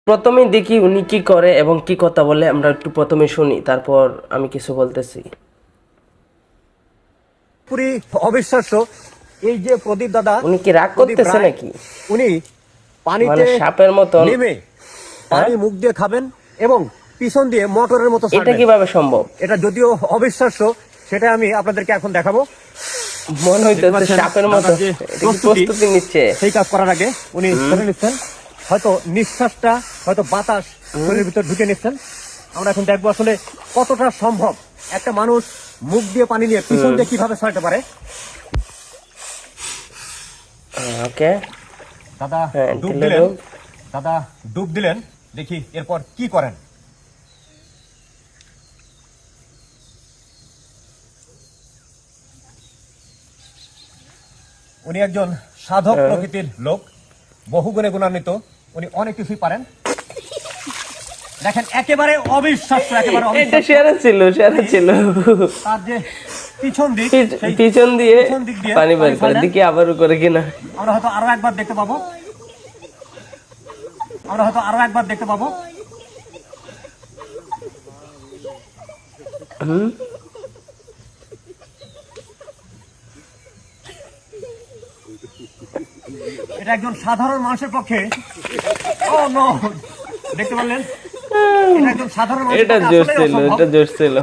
প্রথমেই দেখি উনি কি করে এবং কি কথা বলে, আমরা একটু প্রথমে শুনি, তারপর আমি কিছু বলতেছি। পুরি অবিশ্বাস্য। এই যে প্রদীপ দাদা, উনি কি রাগ প্রদীপ করতেছে রায়, নাকি? উনি পানিতে মানে সাপের মতন নেমে পানি মুখ দিয়ে খাবেন এবং পিছন দিয়ে মোটরের মতো এটা ছাড়বেন। কিভাবে সম্ভব? এটা যদিও অবিশ্বাস্য, সেটা আমি আপনাদেরকে এখন দেখাবো। মনে হইতেছে সাপের মতো। দাদার যে এটা কি প্রস্তুতি নিচ্ছে? সেই কাজ করার আগে উনি ধরে নিচ্ছেন, হয়তো নিঃশ্বাসটা, হয়তো বাতাস শরীরের ভিতর ঢুকে নিচ্ছেন। আমরা এখন দেখবো আসলে কতটা সম্ভব একটা মানুষ মুখ দিয়ে পানি নিয়ে পিছন দিয়ে কিভাবে ছাড়তে পারে। ওকে, দাদা হ্যাঁ, ডুব ঢেলে দিলেন, দাও। দাদা ডুব দিলেন, দেখি এরপর কি করেন। উনি একজন সাধক প্রকৃতির লোক, বহুগুণে গুণান্বিত, উনি অনেক কিছুই পারেন। দেখেন, একেবারে অবিশ্বাস্য, একেবারে এটা অবিশ্বাস্য। সেরা ছিল, সেরা ছিল। তার যে পিছন দিক, সেই পিছন দিয়ে পিছন দিক দিয়ে পানি বের করে ছাড়লেন। দেখি আবারও করে কিনা। আমরা হয়তো আরো একবার দেখতে পাবো, আমরা হয়তো আরো একবার দেখতে পাবো। এটা একজন সাধারণ মানুষের পক্ষে, ও নো, দেখতে পারলেন, এটা একজন সাধারণ মানুষের এটা পক্ষে জোর আসলেই ছিল, অসম্ভব। এটা জোর ছিল।